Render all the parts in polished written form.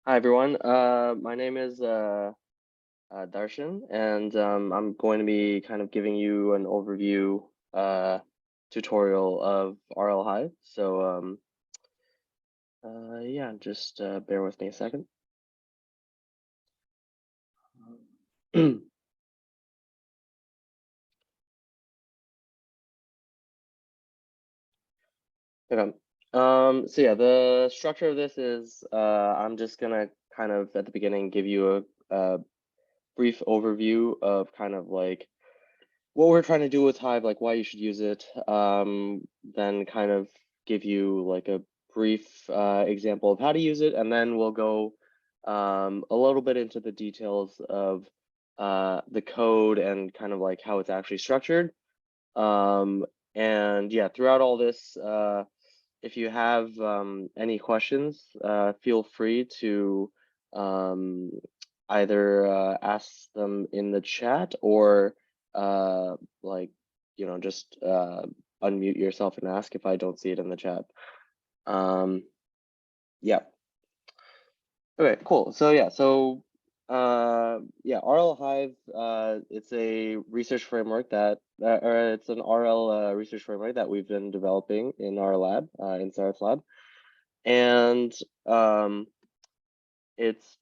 Hi everyone. My name is Darshan, and I'm going to be kind of giving you an overview tutorial of RL Hive. So yeah, just bear with me a second. Okay. So yeah, the structure of this is I'm just gonna kind of at the beginning give you a brief overview of kind of like what we're trying to do with Hive, like why you should use it, then kind of give you like a brief example of how to use it, and then we'll go a little bit into the details of the code and kind of like how it's actually structured. And yeah, throughout all this, if you have any questions, feel free to um, either ask them in the chat or like, just unmute yourself and ask if I don't see it in the chat. Yeah. Okay, cool. So yeah, yeah, RL Hive, it's a research framework that, or it's an RL research framework that we've been developing in our lab, in Sarath lab. And it's,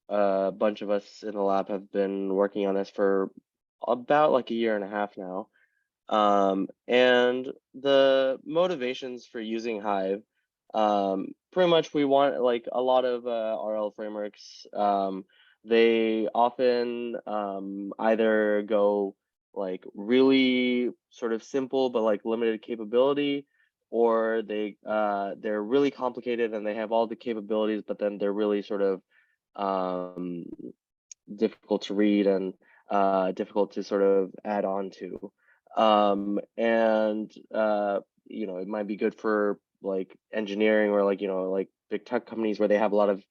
a bunch of us in the lab have been working on this for about like a year and a half now. And the motivations for using Hive, pretty much we want like a lot of RL frameworks, they often either go like really sort of simple but like limited capability, or they're really complicated and they have all the capabilities, but then they're really sort of difficult to read and difficult to sort of add on to. And it might be good for like engineering or like, like big tech companies where they have a lot of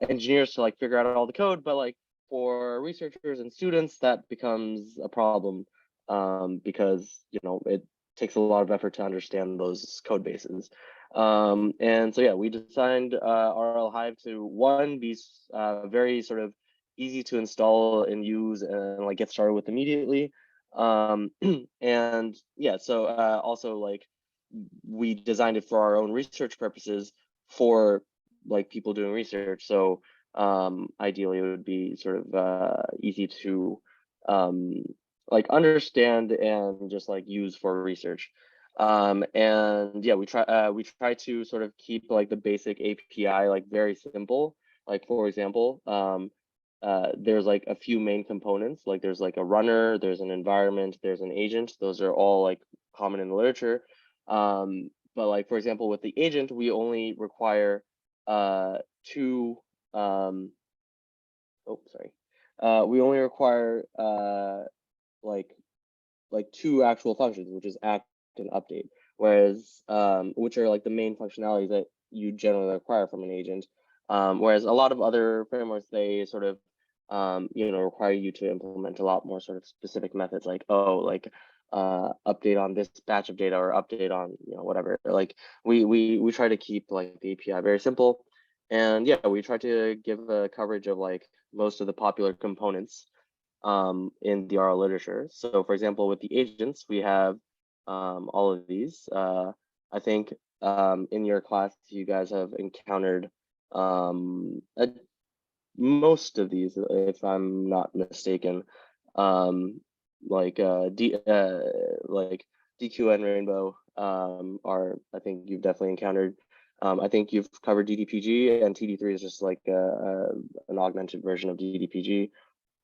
engineers to like figure out all the code, but like for researchers and students, that becomes a problem because, it takes a lot of effort to understand those code bases. And so, yeah, we designed RL Hive to, one, be very sort of easy to install and use and like get started with immediately. And yeah, so also like we designed it for our own research purposes for like people doing research. So ideally it would be sort of easy to like understand and just like use for research. And yeah, we try to sort of keep like the basic API like very simple. Like for example, there's like a few main components, like there's like a runner, there's an environment, there's an agent. Those are all like common in the literature. But like, for example, with the agent, we only require two, oh, sorry. We only require like two actual functions, which is act and update, whereas which are like the main functionalities that you generally require from an agent. Whereas a lot of other frameworks, they sort of require you to implement a lot more sort of specific methods, like like update on this batch of data or update on whatever. Like we try to keep like the API very simple, and yeah, we try to give a coverage of like most of the popular components in the RL literature. So for example, with the agents, we have all of these. I think in your class, you guys have encountered most of these, if I'm not mistaken, like like DQ and Rainbow are, I think you've definitely encountered. I think you've covered DDPG, and TD3 is just like an augmented version of DDPG,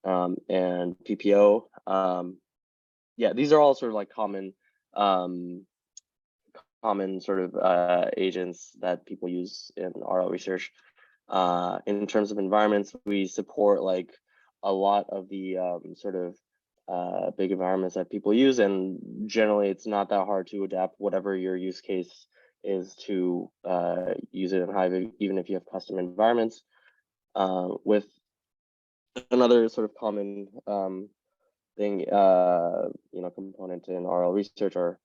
and PPO. Yeah, these are all sort of like common sort of agents that people use in RL research. In terms of environments, we support like a lot of the sort of big environments that people use, and generally it's not that hard to adapt whatever your use case is to use it in Hive, even if you have custom environments. With another sort of common thing, component in RL research are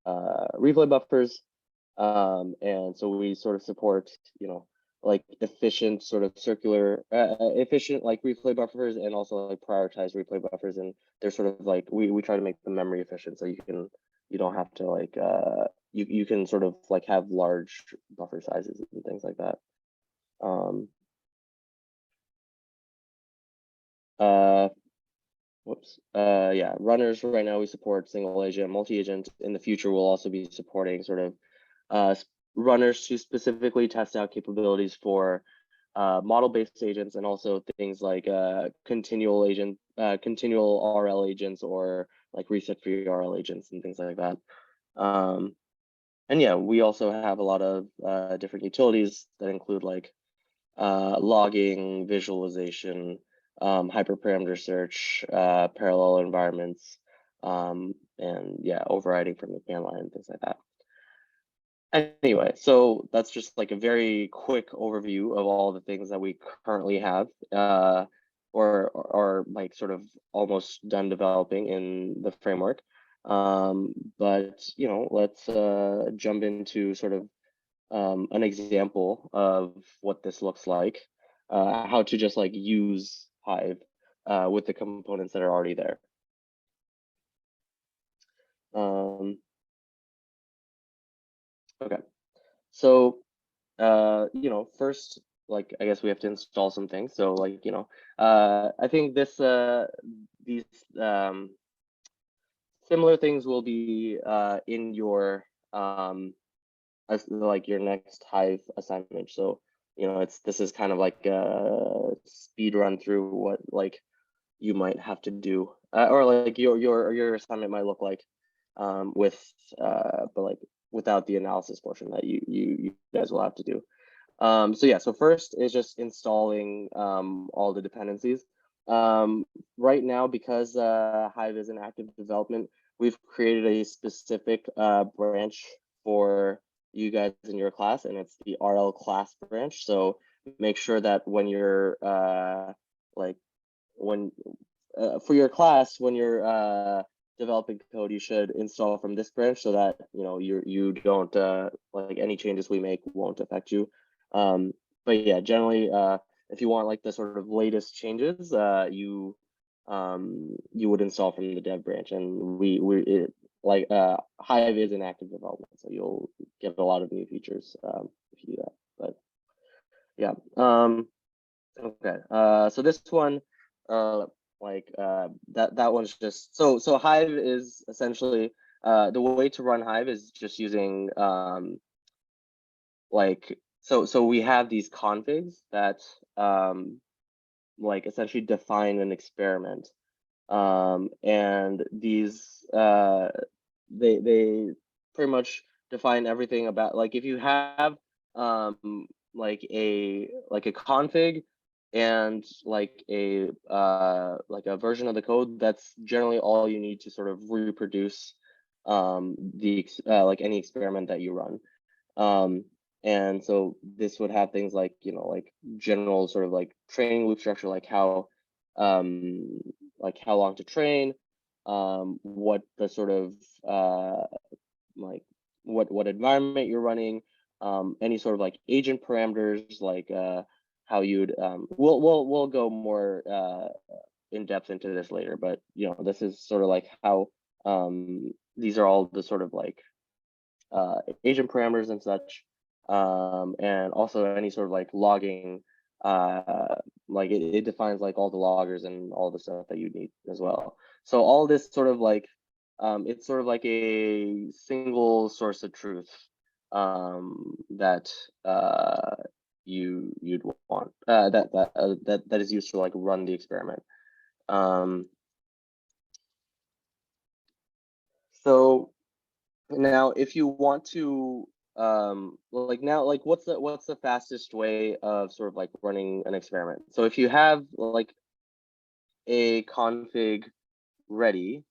replay buffers. And so we sort of support, like efficient sort of circular, efficient like replay buffers, and also like prioritize replay buffers. And they're sort of like we try to make them memory efficient, so you don't have to like you can sort of like have large buffer sizes and things like that. Yeah, runners right now we support single agent, multi-agent. In the future, we'll also be supporting sort of runners to specifically test out capabilities for model-based agents, and also things like continual RL agents, or like reset-free RL agents and things like that. And yeah, we also have a lot of different utilities that include like logging, visualization, hyperparameter search, parallel environments, and yeah, overriding from the command line, things like that. Anyway, so that's just like a very quick overview of all the things that we currently have, or like sort of almost done developing in the framework. But let's jump into sort of an example of what this looks like, how to just like use Hive with the components that are already there. Okay, so first, like I guess we have to install some things. So like I think these similar things will be in your like your next Hive assignment. So this is kind of like a speed run through what like you might have to do, or like your assignment might look like, with but like without the analysis portion that you guys will have to do. So yeah, so first is just installing all the dependencies. Right now, because Hive is in active development, we've created a specific branch for you guys in your class, and it's the RL class branch. So make sure that when you're for your class, when you're developing code, you should install from this branch, so that you don't like any changes we make won't affect you. But yeah, generally, if you want like the sort of latest changes, you would install from the dev branch, and Hive is in active development, so you'll get a lot of new features if you do that. But yeah, okay. So this one, that one's just so Hive is essentially the way to run Hive is just using so we have these configs that like essentially define an experiment, and these they pretty much define everything about, like, if you have like a config and like a version of the code, that's generally all you need to sort of reproduce like any experiment that you run. And so this would have things like like general sort of like training loop structure, like how long to train, what the sort of like what environment you're running, any sort of like agent parameters, like how you'd we'll go more in depth into this later, but this is sort of like how these are all the sort of like agent parameters and such, and also any sort of like logging, like it defines like all the loggers and all the stuff that you need as well. So all this sort of like it's sort of like a single source of truth that you'd want, that is used to like run the experiment. So now, if you want to what's the fastest way of sort of like running an experiment? So if you have like a config ready,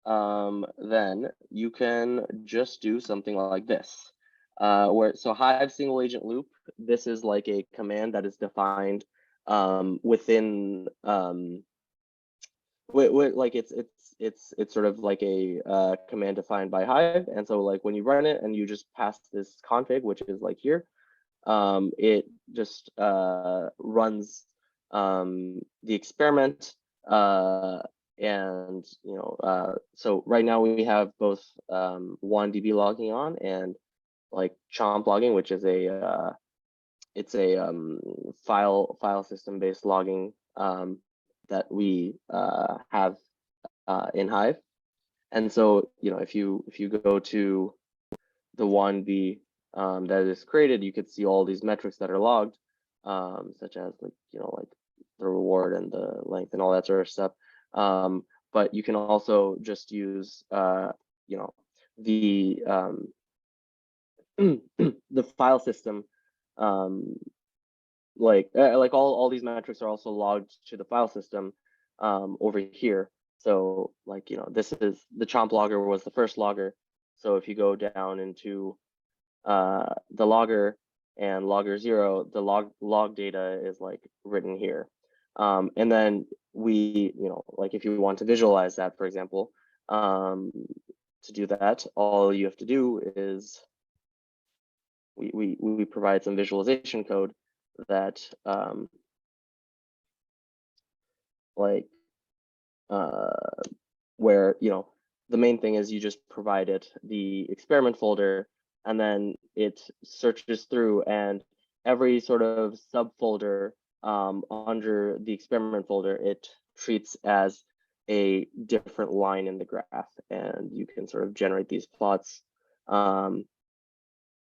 then you can just do something like this, so Hive single agent loop, this is like a command that is defined within like it's sort of like a command defined by Hive. And so like when you run it and you just pass this config, which is like here, it just runs the experiment, and so right now we have both WAN-DB logging on and like chomp logging, which is a it's a file system based logging that we have in Hive. And so if you go to the WAN-DB that is created, you could see all these metrics that are logged, such as like the reward and the length and all that sort of stuff. But you can also just use the the file system, like all these metrics are also logged to the file system over here. So like this is the chomp logger was the first logger. So if you go down into the logger and logger 0, the log data is like written here. And then we, like if you want to visualize that, for example, to do that, all you have to do is we provide some visualization code that where the main thing is you just provide it the experiment folder, and then it searches through, and every sort of subfolder under the experiment folder it treats as a different line in the graph, and you can sort of generate these plots.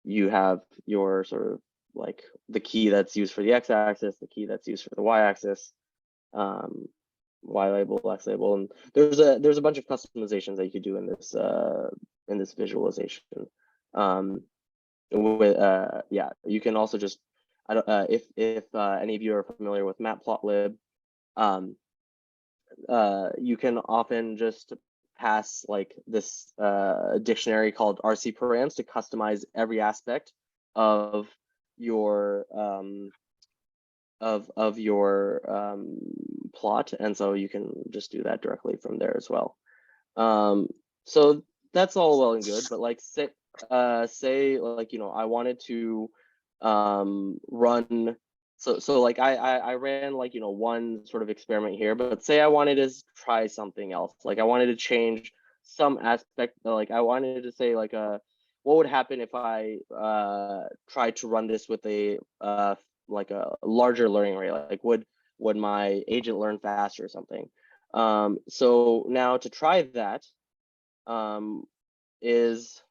You have your sort of like the key that's used for the x-axis, the key that's used for the y-axis, y label, x label, and there's a bunch of customizations that you could do in this visualization. Yeah, you can also just if any of you are familiar with matplotlib, you can often just pass like this dictionary called RC params to customize every aspect of your plot, and so you can just do that directly from there as well. So that's all well and good, but like say like I wanted to run, so like I ran like one sort of experiment here, but say I wanted to try something else, like I wanted to change some aspect, like I wanted to say like what would happen if I tried to run this with a like a larger learning rate, like would my agent learn faster or something. So now to try that is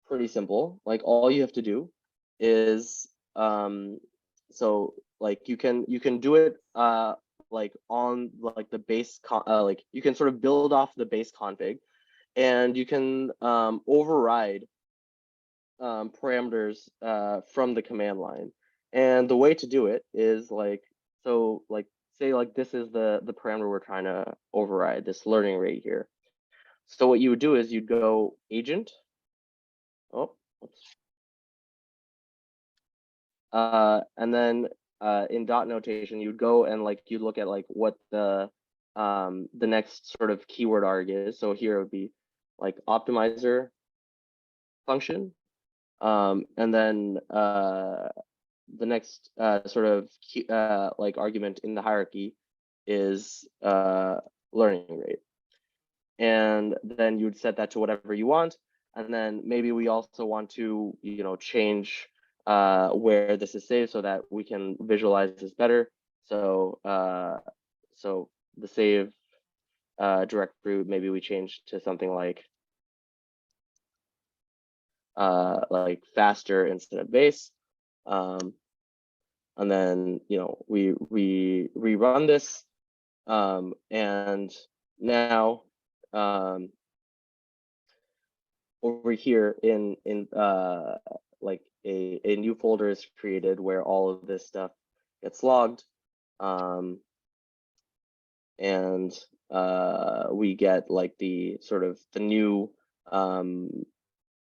pretty simple. Like all you have to do is so like you can do it like on like the base like you can sort of build off the base config, and you can override parameters from the command line. And the way to do it is like, so like say like this is the parameter we're trying to override, this learning rate here. So what you would do is you'd go agent, and then in dot notation you'd go and like you'd look at like what the next sort of keyword arg is. So here it would be like optimizer function, and then the next sort of like argument in the hierarchy is learning rate, and then you would set that to whatever you want. And then maybe we also want to change where this is saved so that we can visualize this better. So so the save directory, maybe we change to something like faster instead of base. And then we rerun this, and now over here in like a new folder is created where all of this stuff gets logged, and we get like the sort of the new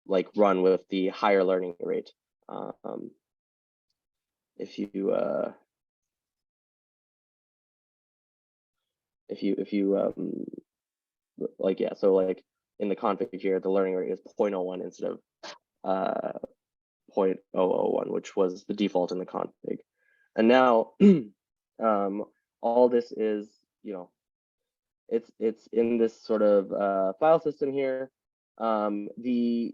like run with the higher learning rate. If you like, yeah, so like in the config here, the learning rate is 0.01 instead of 0.001, which was the default in the config. And now all this is, it's in this sort of file system here. The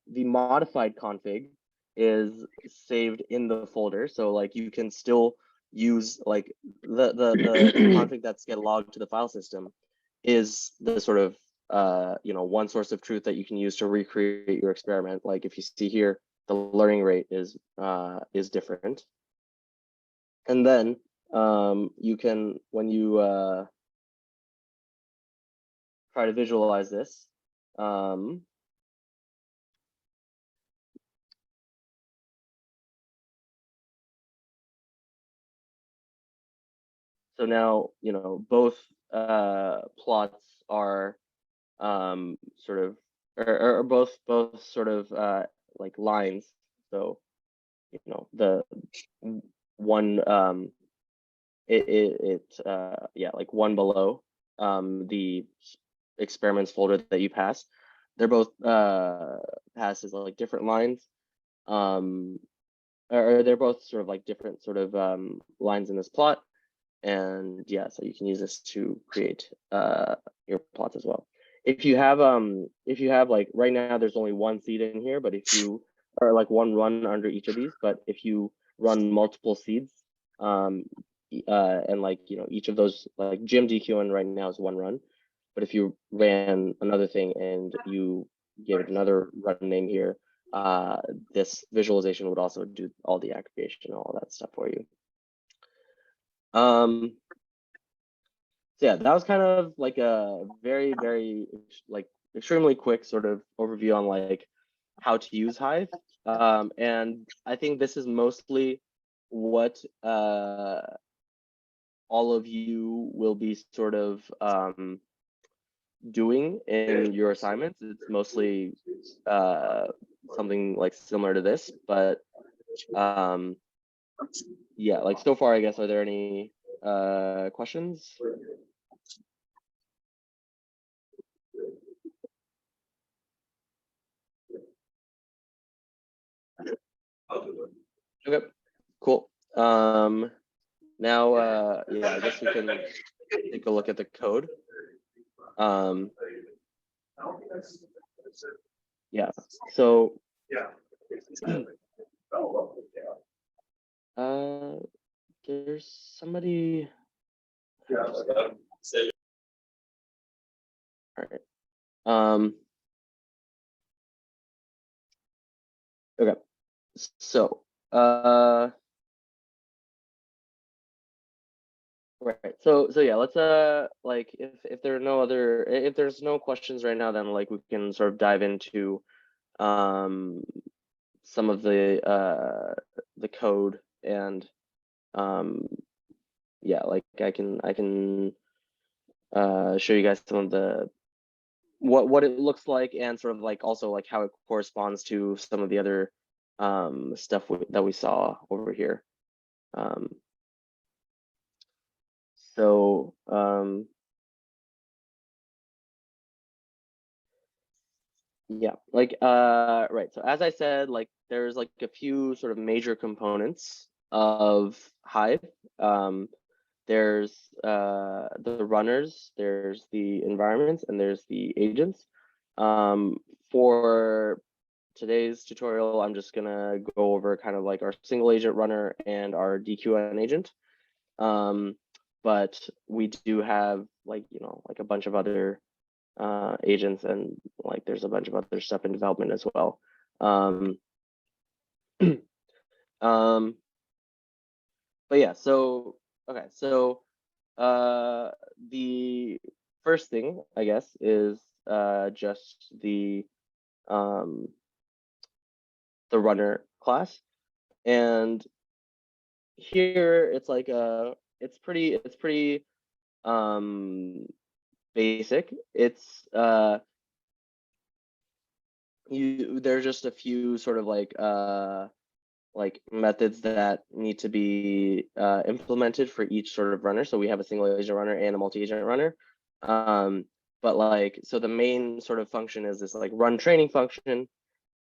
modified config is saved in the folder, so like you can still use like the config that's get logged to the file system is the sort of one source of truth that you can use to recreate your experiment. Like if you see here, the learning rate is different, and then you can, when you try to visualize this, so now, both plots are sort of, or both sort of like lines. So, the one, yeah, like one below the experiments folder that you pass, they're both passed as like different lines, or they're both sort of like different sort of lines in this plot. And yeah, so you can use this to create your plots as well. If you have like right now there's only one seed in here, but if you, or like one run under each of these, but if you run multiple seeds, and like each of those, like Gym DQN right now is one run, but if you ran another thing and you gave it another run name here, this visualization would also do all the aggregation and all that stuff for you. So yeah, that was kind of like a very, very like extremely quick sort of overview on like how to use Hive. And I think this is mostly what all of you will be sort of doing in your assignments. It's mostly something like similar to this, but yeah, like so far, I guess, are there any questions? Okay, cool. Now, yeah, I guess we can take a look at the code. Yeah, so there's somebody. All right. Okay. So, right. So yeah, let's like if there are no other, if there's no questions right now, then like we can sort of dive into some of the code, and yeah, like I can show you guys some of the what it looks like, and sort of like also like how it corresponds to some of the other stuff that we saw over here. So yeah, like right, so as I said, like there's like a few sort of major components of Hive. There's the runners, there's the environments, and there's the agents. For today's tutorial, I'm just gonna go over kind of like our single agent runner and our DQN agent. But we do have like, like a bunch of other agents, and like there's a bunch of other stuff in development as well. But yeah, so okay, so the first thing I guess is just the runner class, and here it's like it's pretty basic. It's there's just a few sort of like methods that need to be implemented for each sort of runner. So we have a single agent runner and a multi-agent runner. But like, so the main sort of function is this like run training function.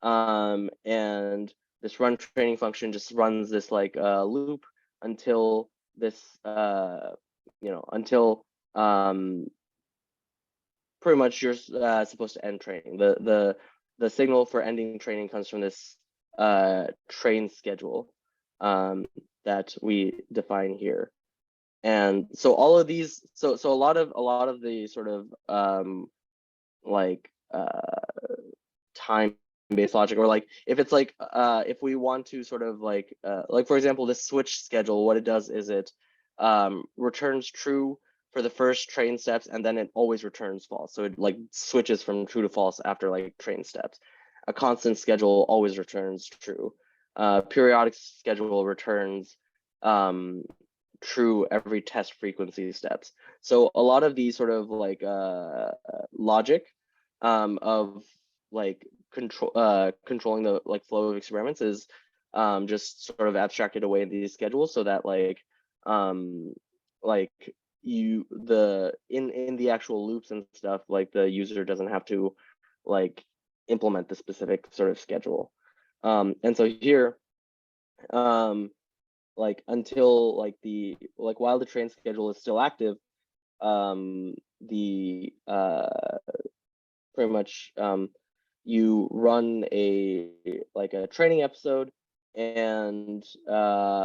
And this run training function just runs this like loop until this until pretty much you're supposed to end training. The signal for ending training comes from this train schedule that we define here. And so all of these, so a lot of the sort of like time-based logic, or like if it's like if we want to sort of like for example, this switch schedule, what it does is it returns true for the first train steps, and then it always returns false. So it like switches from true to false after like train steps. A constant schedule always returns true. Periodic schedule returns true every test frequency steps. So a lot of these sort of like logic of like controlling the like flow of experiments is just sort of abstracted away in these schedules, so that like you in the actual loops and stuff, like the user doesn't have to like implement the specific sort of schedule. And so here like until like while the train schedule is still active, the pretty much you run a training episode, and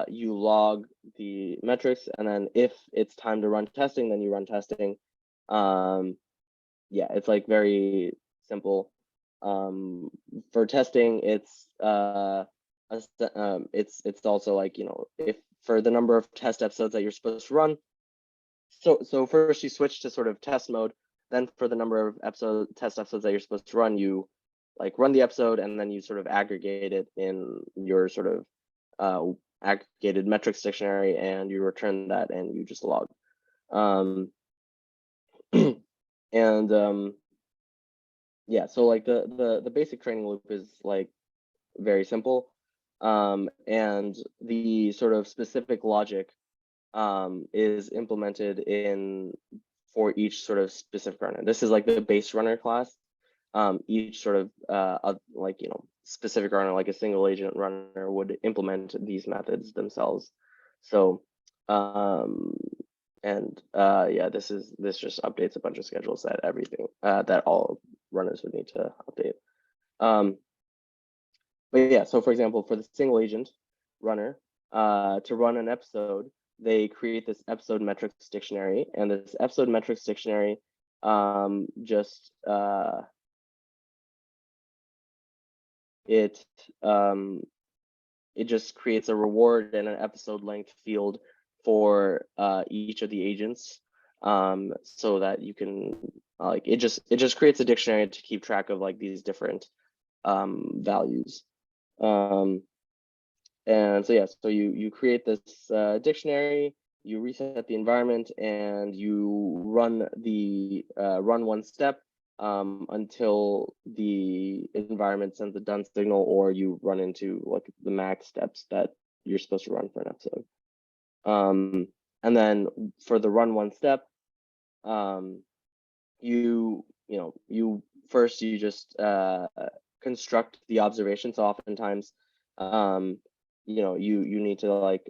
you log the metrics, and then if it's time to run testing, then you run testing. Yeah, it's like very simple. For testing, it's also like, if for the number of test episodes that you're supposed to run. So first you switch to sort of test mode. Then for the number of test episodes that you're supposed to run, you like run the episode, and then you sort of aggregate it in your sort of aggregated metrics dictionary, and you return that, and you just log. And yeah, so like the basic training loop is like very simple, and the sort of specific logic is implemented for each sort of specific runner. This is like the base runner class. Each sort of like specific runner, like a single agent runner, would implement these methods themselves. So yeah, this just updates a bunch of schedules that all runners would need to update. But yeah, so for example, for the single agent runner, to run an episode, they create this episode metrics dictionary, and this episode metrics dictionary just it just creates a reward and an episode length field for each of the agents, so that you can it just creates a dictionary to keep track of like these different values. And so yeah, so you create this dictionary, you reset the environment, and you run the run one step until the environment sends a done signal, or you run into like the max steps that you're supposed to run for an episode. And then for the run one step, you first you just construct the observation. So oftentimes you need to like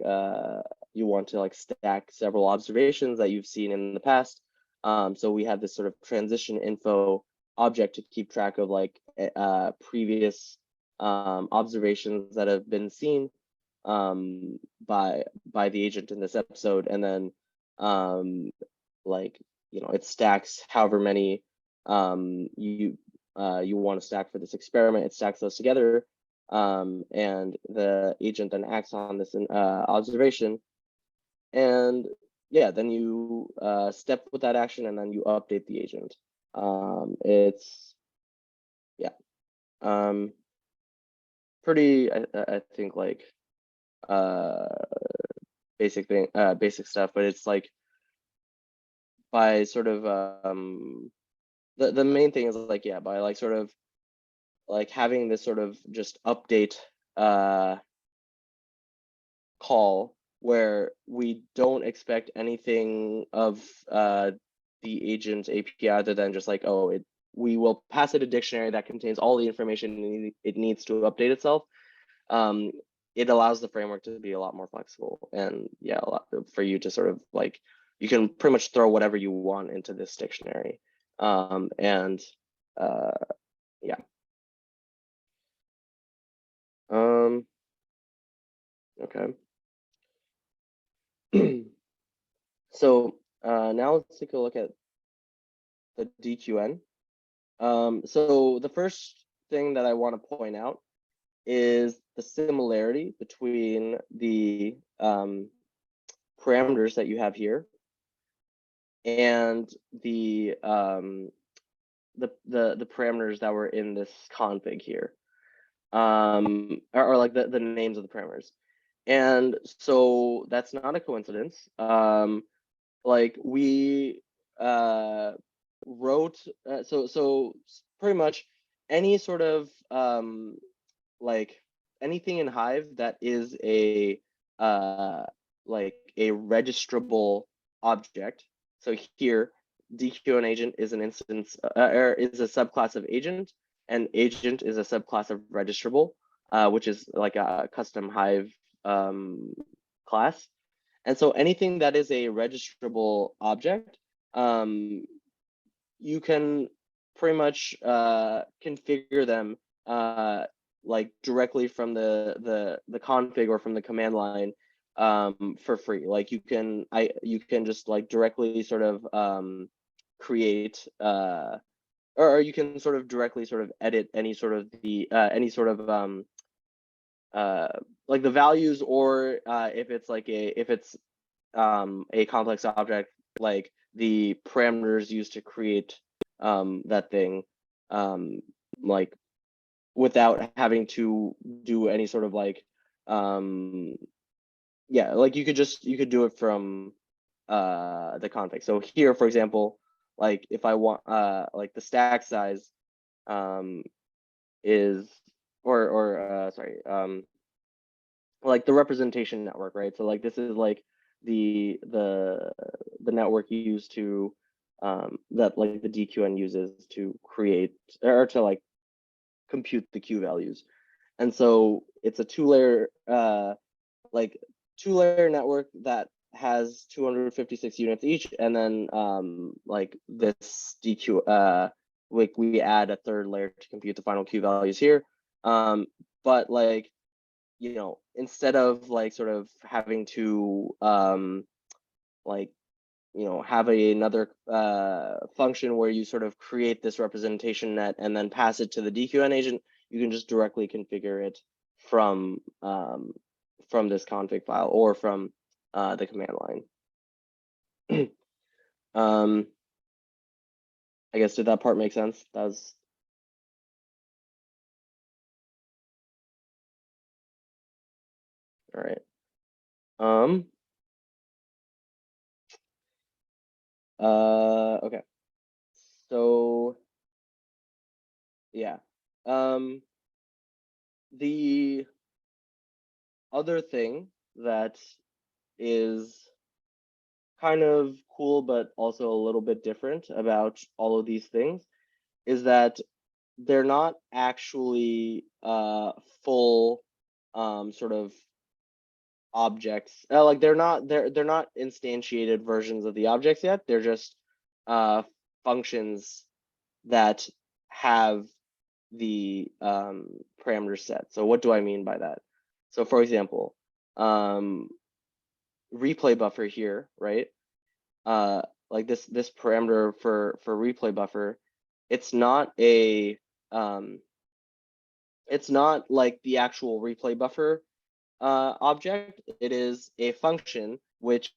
you want to like stack several observations that you've seen in the past. So we have this sort of transition info object to keep track of like previous observations that have been seen by the agent in this episode, and then it stacks however many you want to stack for this experiment. It stacks those together, and the agent then acts on this observation, and yeah, then you step with that action, and then you update the agent. It's pretty, I think, like basic stuff, but it's like by sort of the main thing is like, yeah, by like sort of like having this sort of just update call where we don't expect anything of the agent API other than just like, oh, we will pass it a dictionary that contains all the information it needs to update itself. It allows the framework to be a lot more flexible, and yeah, for you to sort of like, you can pretty much throw whatever you want into this dictionary. And yeah. Okay. So now let's take a look at the DQN. So the first thing that I want to point out is the similarity between the parameters that you have here and the parameters that were in this config here, or like the names of the parameters. And so that's not a coincidence. Like we wrote, so pretty much any sort of like anything in Hive that is a like a registrable object. So here, DQN agent is an instance, or is a subclass of agent, and agent is a subclass of registrable, which is like a custom Hive class. And so anything that is a registrable object, you can pretty much configure them like directly from the config or from the command line for free. Like you can just like directly sort of create or you can sort of directly sort of edit any sort of like the values, or if it's like a complex object, like the parameters used to create that thing, like without having to do any sort of like yeah, like you could do it from the config. So here, for example, like if I want like the stack size is or sorry, like the representation network, right? So like this is like the network used to that like the DQN uses to create or to like compute the Q values. And so it's a two-layer network that has 256 units each, and then like this DQ like we add a third layer to compute the final Q values here. But like, you know, instead of like sort of having to like, you know, have another function where you sort of create this representation net and then pass it to the DQN agent, you can just directly configure it from this config file or from the command line. I guess, did that part make sense? That was all right. Okay. So yeah. The other thing that is kind of cool, but also a little bit different about all of these things is that they're not actually full sort of objects. Like they're not instantiated versions of the objects yet. They're just functions that have the parameter set. So what do I mean by that? So for example, replay buffer here, right? Like this parameter for replay buffer, it's not a it's not like the actual replay buffer object. It is a function which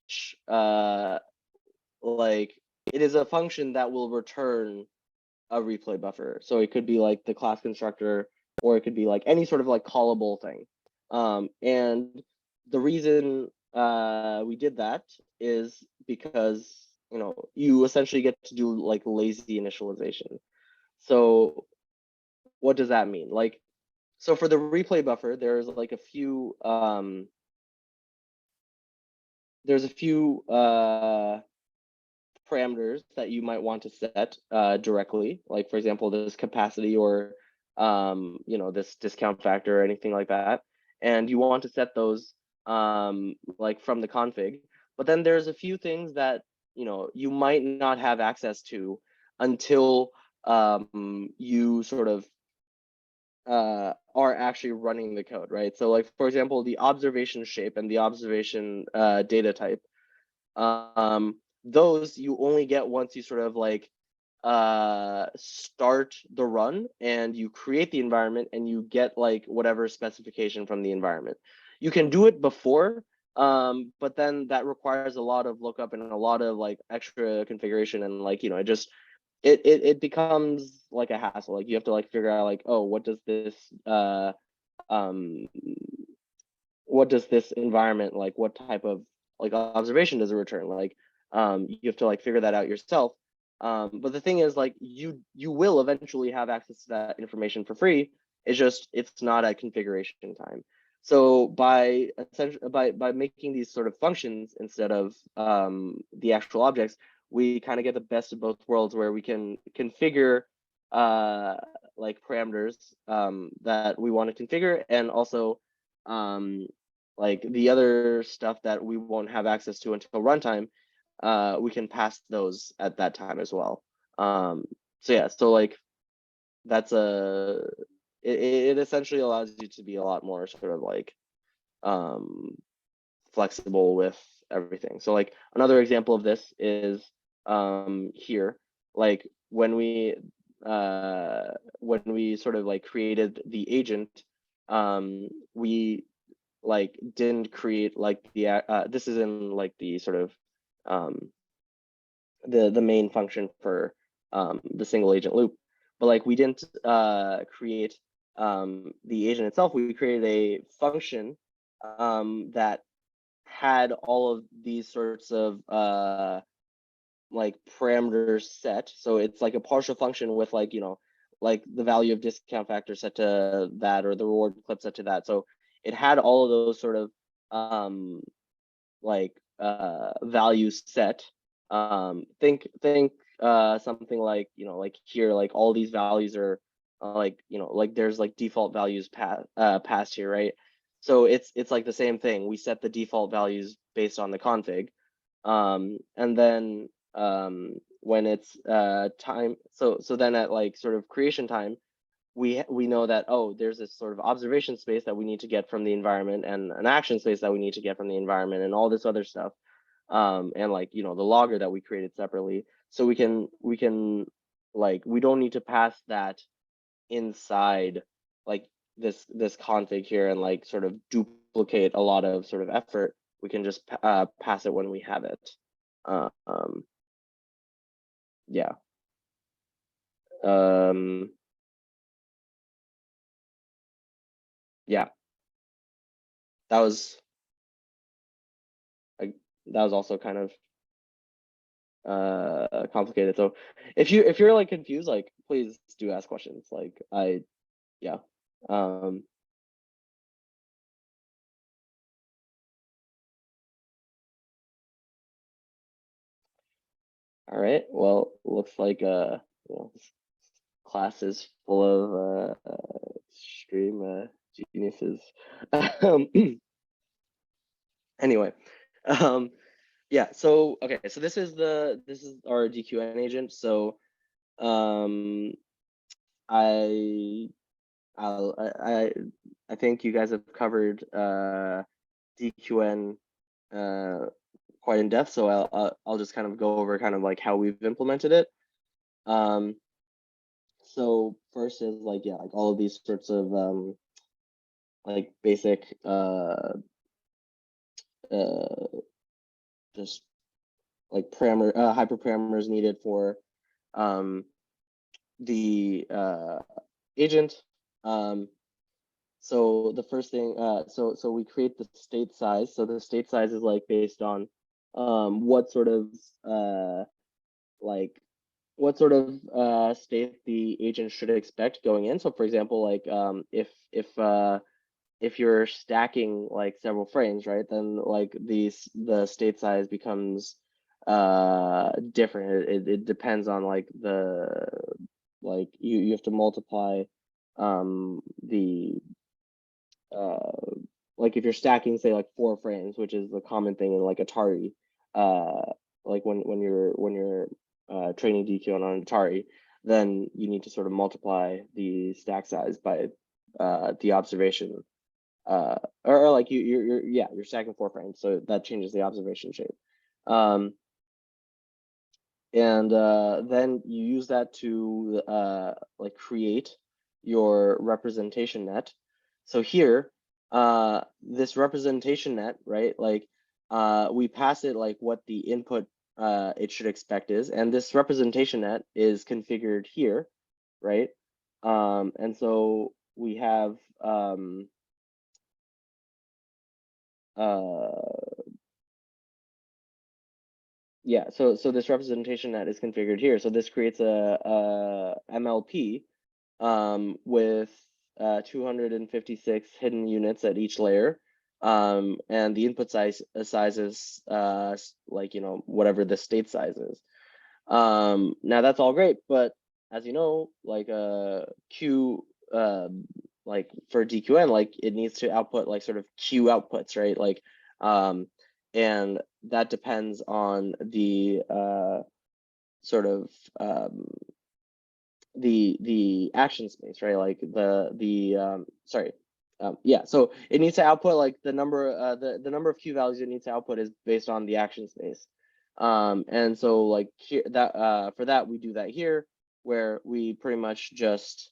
like it is a function that will return a replay buffer. So it could be like the class constructor, or it could be like any sort of like callable thing. And the reason we did that is because, you know, you essentially get to do like lazy initialization. So what does that mean? Like, so for the replay buffer, there's like a few parameters that you might want to set directly, like for example, this capacity or this discount factor or anything like that, and you want to set those like from the config. But then there's a few things that you might not have access to until you sort of are actually running the code, right? So like, for example, the observation shape and the observation data type, those you only get once you sort of like start the run and you create the environment and you get like whatever specification from the environment. You can do it before, but then that requires a lot of lookup and a lot of like extra configuration, and like it becomes like a hassle. Like you have to like figure out like, oh, what does this environment, like what type of like observation does it return? Like you have to like figure that out yourself. But the thing is, like you will eventually have access to that information for free. It's not at configuration time. So by making these sort of functions instead of the actual objects, we kind of get the best of both worlds, where we can configure like parameters that we want to configure, and also like the other stuff that we won't have access to until runtime, we can pass those at that time as well. So yeah, so like that's it essentially allows you to be a lot more sort of like flexible with everything. So like another example of this is here, like when we sort of like created the agent, we like didn't create like the this is in like the sort of the main function for the single agent loop, but like we didn't create the agent itself. We created a function that had all of these sorts of like parameters set. So it's like a partial function with like like the value of discount factor set to that, or the reward clip set to that. So it had all of those sort of like values set. Think something like like here, like all these values are like like there's like default values passed here, right? So it's like the same thing. We set the default values based on the config, and then when it's time, so then at like sort of creation time, we know that, oh, there's this sort of observation space that we need to get from the environment, and an action space that we need to get from the environment, and all this other stuff, and like the logger that we created separately. So we can like, we don't need to pass that inside like this config here and like sort of duplicate a lot of sort of effort. We can just pass it when we have it. Yeah. Yeah, that was also kind of complicated. So if you're like confused, like please do ask questions. Like yeah. All right. Well, looks like this class is full of extreme geniuses. Anyway, yeah. So okay. So this is our DQN agent. So I think you guys have covered DQN quite in depth, so I'll just kind of go over kind of like how we've implemented it. So first is like, yeah, like all of these sorts of like basic just like hyperparameters needed for the agent. So the first thing, so we create the state size. So the state size is like based on what sort of state the agent should expect going in. So for example, like if you're stacking like several frames, right, then like the state size becomes different. It depends on like you have to multiply the like if you're stacking, say, like 4 frames, which is the common thing in like Atari, like when you're training DQ on an Atari, then you need to sort of multiply the stack size by the observation, or like you're stacking 4 frames, so that changes the observation shape. And then you use that to like create your representation net. So here, this representation net, right? Like we pass it like what the input it should expect is, and this representation net is configured here, right? And so we have yeah, so this representation net is configured here. So this creates a MLP with 256 hidden units at each layer, and the input size is like, you know, whatever the state size is. Now that's all great, but as you know, like Q, like for DQN, like it needs to output like sort of Q outputs, right? Like, and that depends on the sort of the action space, right? Like yeah, so it needs to output like the number the number of Q values it needs to output is based on the action space. And so like here that for that we do that here, where we pretty much just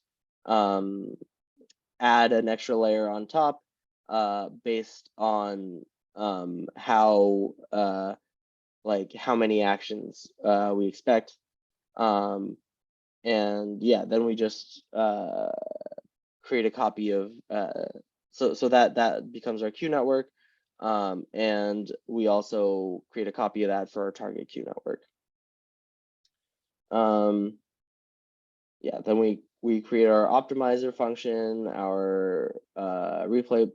add an extra layer on top based on how like how many actions we expect. And yeah, then we just create a copy of so that becomes our Q network, and we also create a copy of that for our target Q network. Yeah, then we create our optimizer function, our replay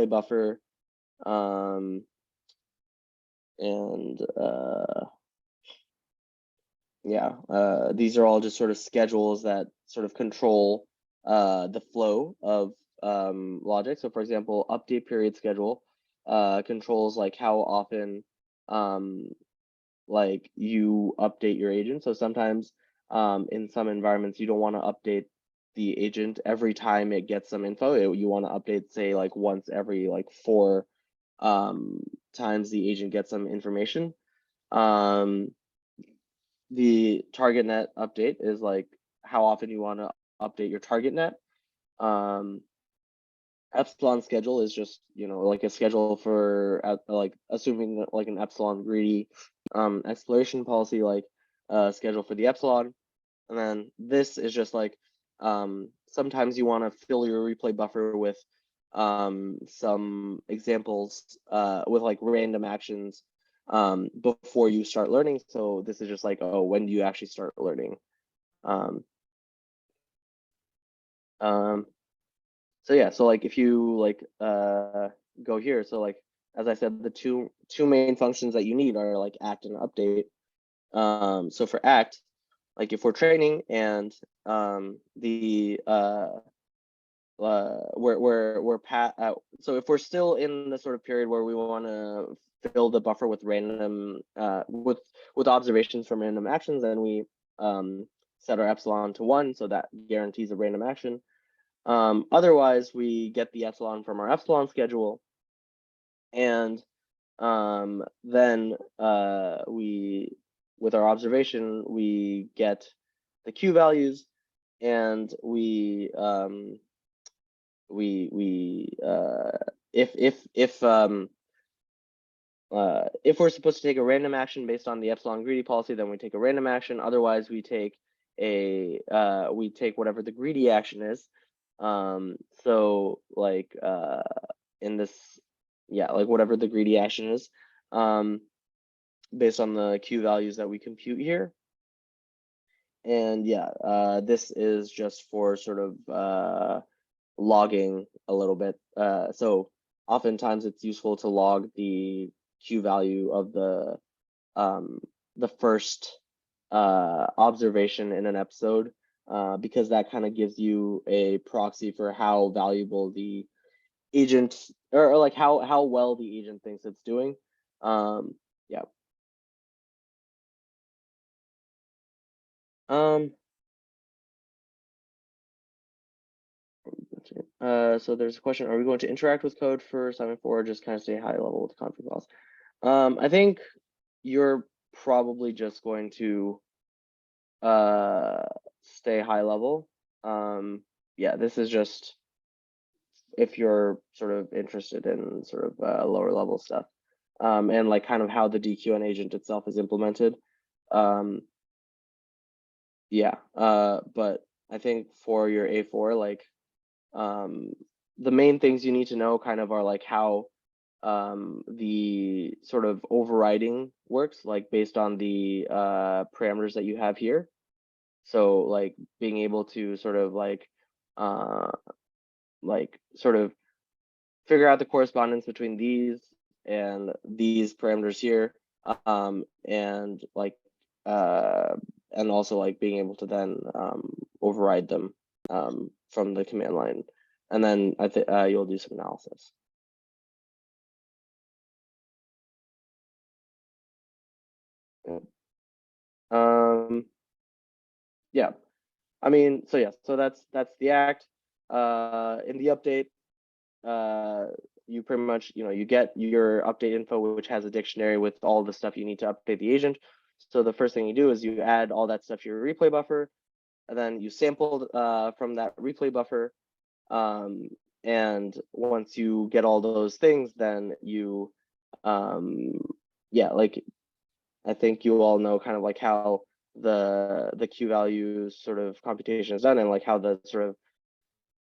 buffer, and yeah, these are all just sort of schedules that sort of control the flow of logic. So for example, update period schedule controls like how often like you update your agent. So sometimes in some environments you don't want to update the agent every time it gets some info. You want to update, say, like once every like 4 times the agent gets some information. The target net update is like how often you want to update your target net. Epsilon schedule is just, you know, like a schedule for like assuming like an epsilon greedy exploration policy, like schedule for the epsilon. And then this is just like sometimes you want to fill your replay buffer with some examples with like random actions before you start learning. So this is just like, oh, when do you actually start learning? So yeah, so like if you like go here, so like as I said, the two main functions that you need are like act and update. So for act, like if we're training and so if we're still in the sort of period where we want to fill the buffer with random with observations from random actions, then we set our epsilon to 1, so that guarantees a random action. Otherwise, we get the epsilon from our epsilon schedule, and then we, with our observation, we get the Q values, and if we're supposed to take a random action based on the epsilon greedy policy, then we take a random action. Otherwise, we take whatever the greedy action is. So like in this, yeah, like whatever the greedy action is, based on the Q values that we compute here. And yeah, this is just for sort of logging a little bit. So oftentimes it's useful to log the Q value of the the first observation in an episode, because that kind of gives you a proxy for how valuable the agent, or like how well the agent thinks it's doing. Yeah. So there's a question: are we going to interact with code for assignment 4, or just kind of stay high level with the config files? I think you're probably just going to stay high level. Yeah, this is just if you're sort of interested in sort of lower level stuff, and like kind of how the DQN agent itself is implemented. Yeah, but I think for your A4, like the main things you need to know kind of are like how the sort of overriding works, like based on the parameters that you have here. So like being able to sort of like sort of figure out the correspondence between these and these parameters here, and like and also like being able to then override them from the command line, and then I think you'll do some analysis. Yeah, I mean, so yeah, so that's the act. In the update, you pretty much, you get your update info, which has a dictionary with all the stuff you need to update the agent. So the first thing you do is you add all that stuff to your replay buffer, and then you sample from that replay buffer. And once you get all those things, then you, yeah, like I think you all know kind of like how the Q value sort of computation is done, and like how the sort of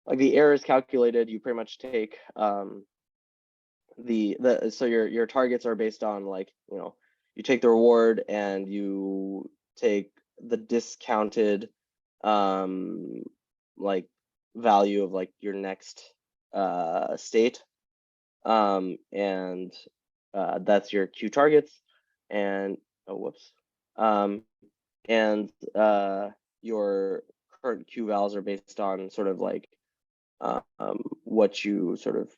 like the error is calculated. You pretty much take so your targets are based on like, you take the reward and you take the discounted like value of like your next state, and that's your Q targets, and and your current Q vals are based on sort of like what you sort of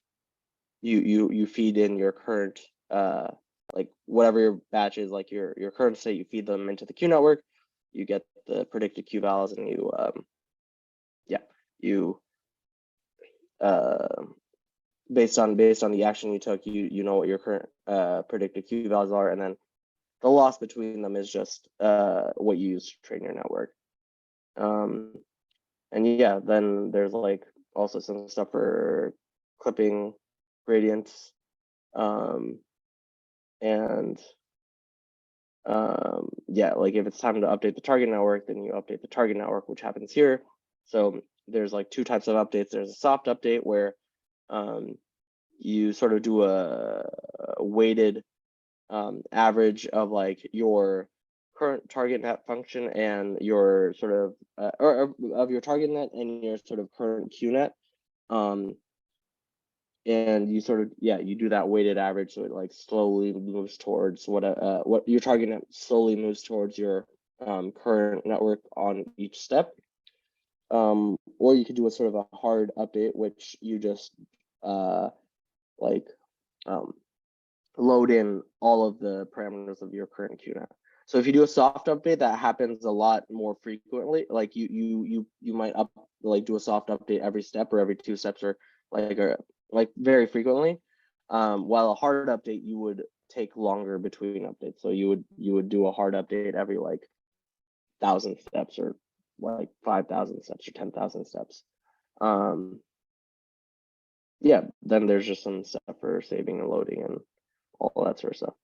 you feed in your current like whatever your batch is, like your current state, you feed them into the Q network, you get the predicted Q vals, and you yeah, you based on the action you took, you know what your current predicted Q vals are, and then the loss between them is just what you use to train your network. And yeah, then there's like also some stuff for clipping gradients, and yeah, like if it's time to update the target network, then you update the target network, which happens here. So there's like two types of updates. There's a soft update where you sort of do a weighted average of like your current target net function and your sort of or of your target net and your sort of current Q net, and you sort of, yeah, you do that weighted average, so it like slowly moves towards what your target net slowly moves towards your current network on each step. Or you could do a sort of a hard update, which you just like load in all of the parameters of your current QNet. So if you do a soft update, that happens a lot more frequently. Like you might do a soft update every step or every 2 steps, or like very frequently. While a hard update, you would take longer between updates. So you would do a hard update every like 1,000 steps, or like 5,000 steps, or 10,000 steps. Yeah, then there's just some stuff for saving and loading and all that sort of stuff.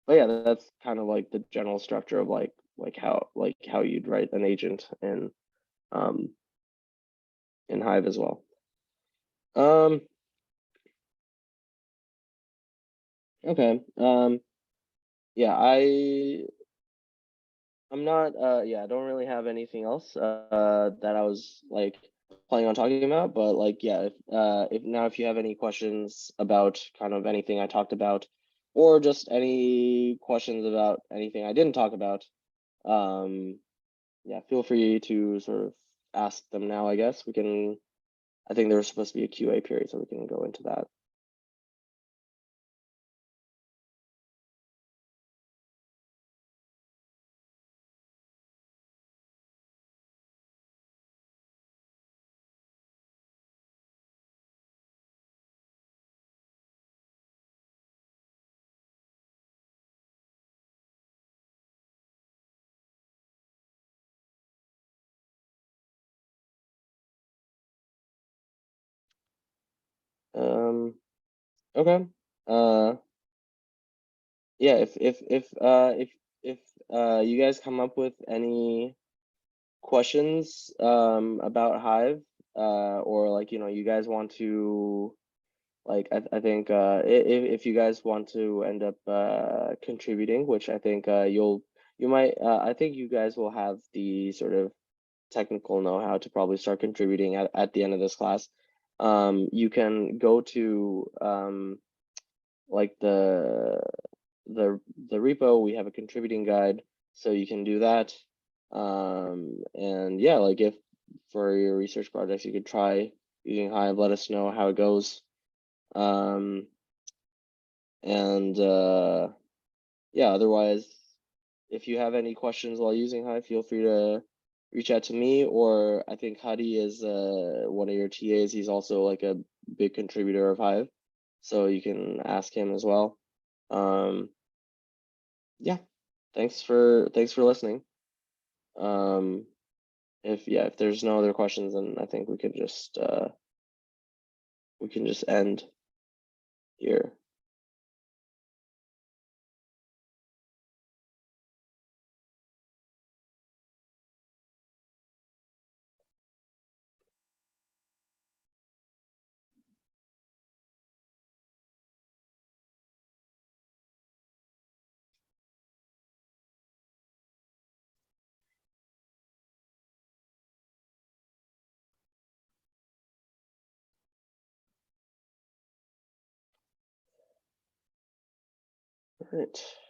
But yeah, that's kind of like the general structure of like how you'd write an agent in Hive as well. Okay. Yeah, I'm not yeah, I don't really have anything else that I was like planning on talking about, but like, yeah, if you have any questions about kind of anything I talked about, or just any questions about anything I didn't talk about, yeah, feel free to sort of ask them now, I guess. I think there's supposed to be a QA period, so we can go into that. Okay. Yeah, if you guys come up with any questions about Hive, or like, you know, you guys want to, like, I think if you guys want to end up contributing, which I think you might, I think you guys will have the sort of technical know-how to probably start contributing at the end of this class. You can go to like the repo. We have a contributing guide, so you can do that. And yeah, like if for your research projects you could try using Hive, let us know how it goes. And yeah, otherwise, if you have any questions while using Hive, feel free to reach out to me, or I think Hadi is one of your TAs. He's also like a big contributor of Hive, so you can ask him as well. Yeah, thanks for listening. If there's no other questions, then I think we can just end here. All right.